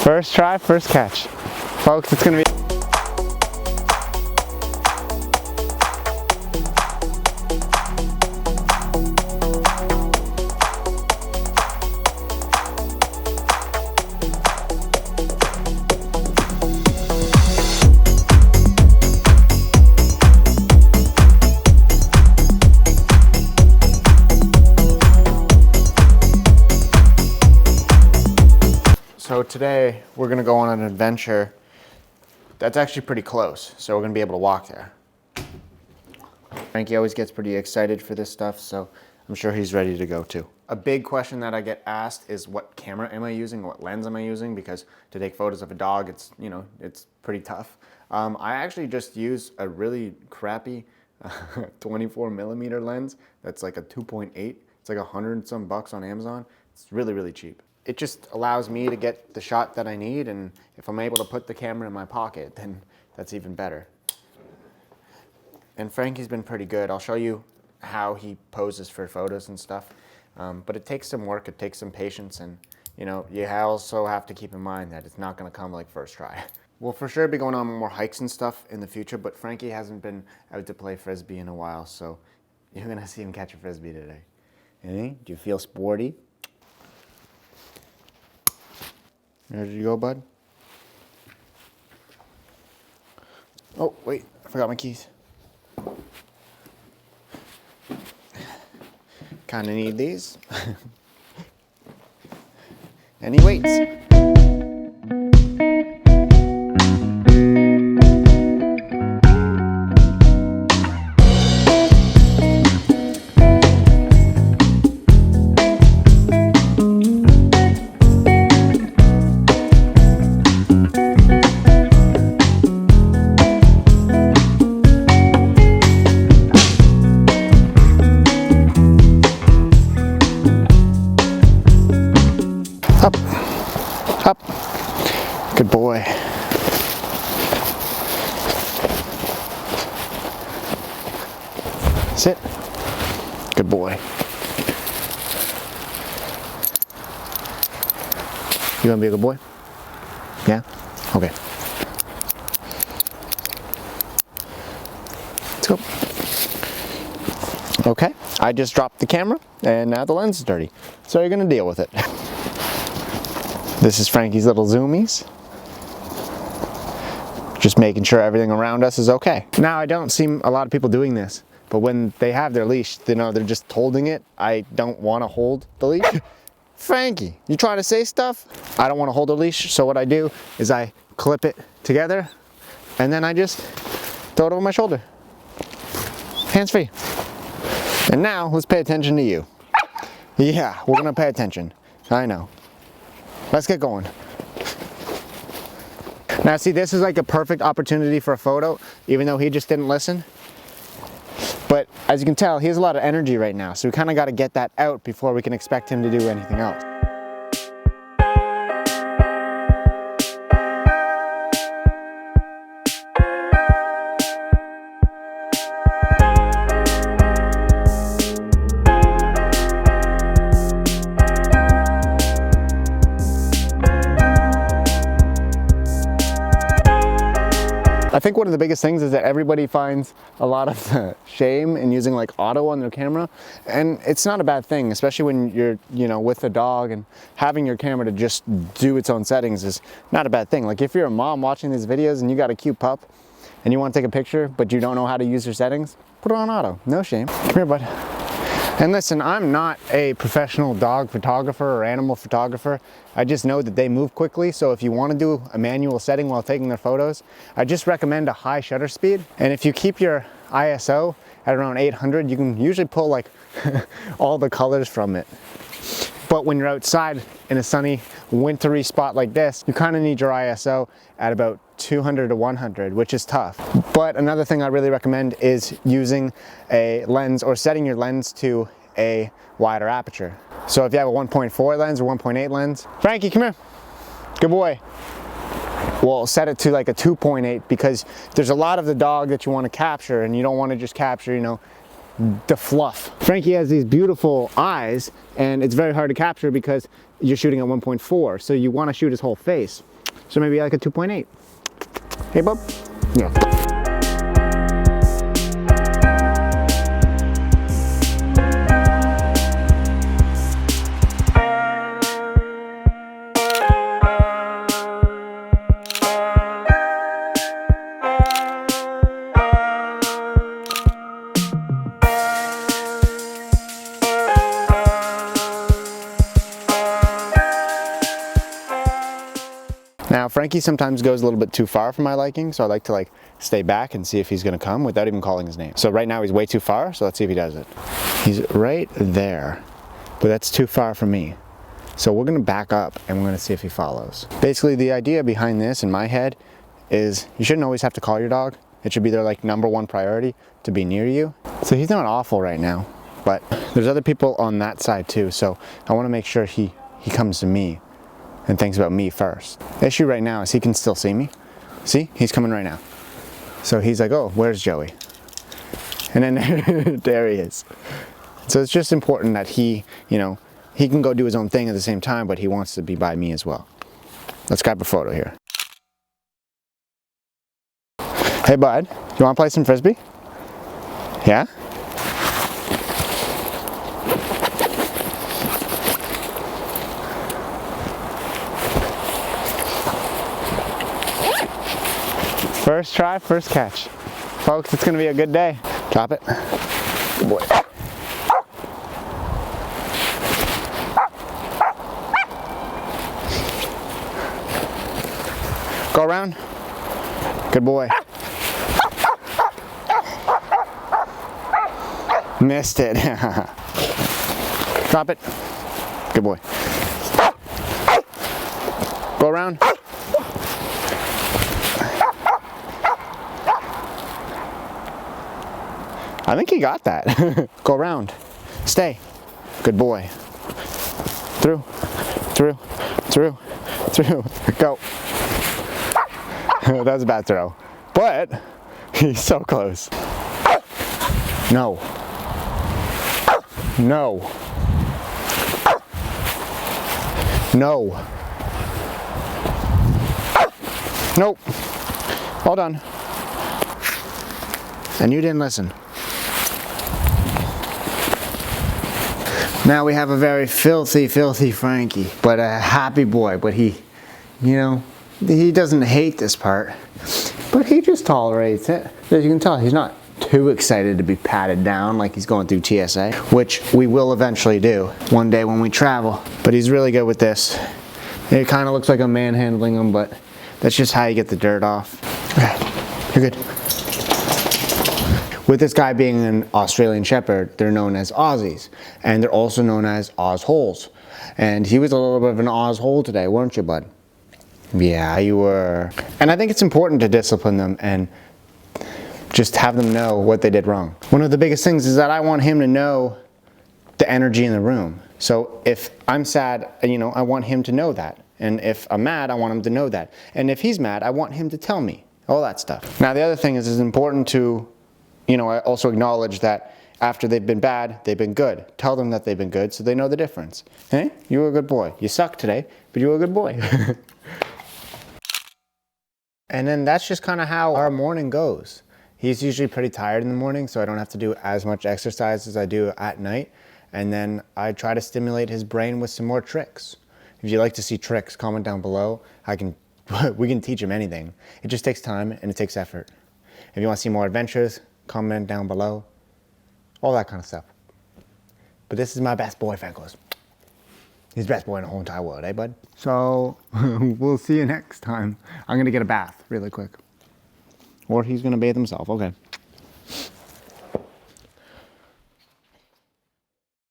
First try, first catch. Folks, it's gonna be... So today we're gonna go on an adventure that's actually pretty close. So we're gonna be able to walk there. Frankie always gets pretty excited for this stuff, so I'm sure he's ready to go too. A big question that I get asked is what camera am I using, what lens am I using, because to take photos of a dog, it's, you know, it's pretty tough. I actually just use a really crappy 24 millimeter lens that's like a 2.8. It's like $100 and some bucks on Amazon. It's really, really cheap. It just allows me to get the shot that I need, and if I'm able to put the camera in my pocket, then that's even better. And Frankie's been pretty good. I'll show you how he poses for photos and stuff. But it takes some work, it takes some patience, and you know, you also have to keep in mind that it's not gonna come like first try. We'll for sure be going on more hikes and stuff in the future, but Frankie hasn't been out to play Frisbee in a while, so you're gonna see him catch a Frisbee today. Hey, do you feel sporty? There you go, bud. Oh, wait, I forgot my keys. Kinda need these. And he waits. Up, up, good boy. Sit, good boy. You gonna be a good boy? Yeah? Okay. Let's go. Okay, I just dropped the camera and now the lens is dirty. So you're gonna deal with it. This is Frankie's little zoomies. Just making sure everything around us is okay. Now, I don't see a lot of people doing this, but when they have their leash, you know, they're just holding it. I don't want to hold the leash. Frankie, you trying to say stuff? I don't want to hold the leash, so what I do is I clip it together, and then I just throw it over my shoulder. Hands free. And now, let's pay attention to you. Yeah, we're gonna pay attention. I know. Let's get going. Now see, this is like a perfect opportunity for a photo, even though he just didn't listen. But as you can tell, he has a lot of energy right now, so we kind of got to get that out before we can expect him to do anything else. I think one of the biggest things is that everybody finds a lot of shame in using like auto on their camera, and it's not a bad thing, especially when you're, you know, with a dog, and having your camera to just do its own settings is not a bad thing. Like if you're a mom watching these videos and you got a cute pup and you want to take a picture but you don't know how to use your settings, put it on auto, no shame. Come here, bud. And listen, I'm not a professional dog photographer or animal photographer. I just know that they move quickly, so if you want to do a manual setting while taking their photos, I just recommend a high shutter speed. And if you keep your ISO at around 800, you can usually pull like all the colors from it. But when you're outside in a sunny, wintry spot like this, you kind of need your ISO at about 200 to 100, which is tough. But another thing I really recommend is using a lens or setting your lens to a wider aperture. So if you have a 1.4 lens or 1.8 lens, Frankie, come here, good boy. Well, set it to like a 2.8 because there's a lot of the dog that you want to capture, and you don't want to just capture, you know, the fluff. Frankie has these beautiful eyes, and it's very hard to capture because you're shooting at 1.4, so you want to shoot his whole face. So maybe like a 2.8. Hey, bub? Yeah. Now Frankie sometimes goes a little bit too far for my liking, so I like to stay back and see if he's gonna come without even calling his name. So right now he's way too far, so let's see if he does it. He's right there, but that's too far for me. So we're gonna back up and we're gonna see if he follows. Basically the idea behind this in my head is you shouldn't always have to call your dog. It should be their #1 priority to be near you. So he's not awful right now, but there's other people on that side too, so I wanna make sure he comes to me and thinks about me first. The issue right now is he can still see me. See, he's coming right now. So he's like, oh, where's Joey? And then there he is. So it's just important that he can go do his own thing at the same time, but he wants to be by me as well. Let's grab a photo here. Hey bud, you wanna play some Frisbee? Yeah? First try, first catch. Folks, it's gonna be a good day. Drop it. Good boy. Go around. Good boy. Missed it. Drop it. Good boy. Go around. I think he got that. Go around. Stay. Good boy. Through. Through. Through. Through. Go. That was a bad throw. But he's so close. No. No. No. Nope. Hold on. And you didn't listen. Now we have a very filthy Frankie, but a happy boy. But he doesn't hate this part, but he just tolerates it. As you can tell, he's not too excited to be patted down like he's going through TSA, which we will eventually do one day when we travel. But he's really good with this. It kind of looks like I'm manhandling him, but that's just how you get the dirt off. Okay, you're good. With this guy being an Australian Shepherd, they're known as Aussies, and they're also known as Oz holes. And he was a little bit of an Oz hole today, weren't you, bud? Yeah, you were. And I think it's important to discipline them and just have them know what they did wrong. One of the biggest things is that I want him to know the energy in the room. So if I'm sad, I want him to know that. And if I'm mad, I want him to know that. And if he's mad, I want him to tell me. All that stuff. Now the other thing is it's important to I also acknowledge that after they've been bad, they've been good. Tell them that they've been good so they know the difference. Hey, you were a good boy. You sucked today, but you were a good boy. And then that's just kind of how our morning goes. He's usually pretty tired in the morning, so I don't have to do as much exercise as I do at night. And then I try to stimulate his brain with some more tricks. If you'd like to see tricks, comment down below. We can teach him anything. It just takes time and it takes effort. If you want to see more adventures, comment down below, all that kind of stuff. But this is my best boy, Frankos. He's the best boy in the whole entire world, eh, bud? So, we'll see you next time. I'm gonna get a bath really quick. Or he's gonna bathe himself, okay.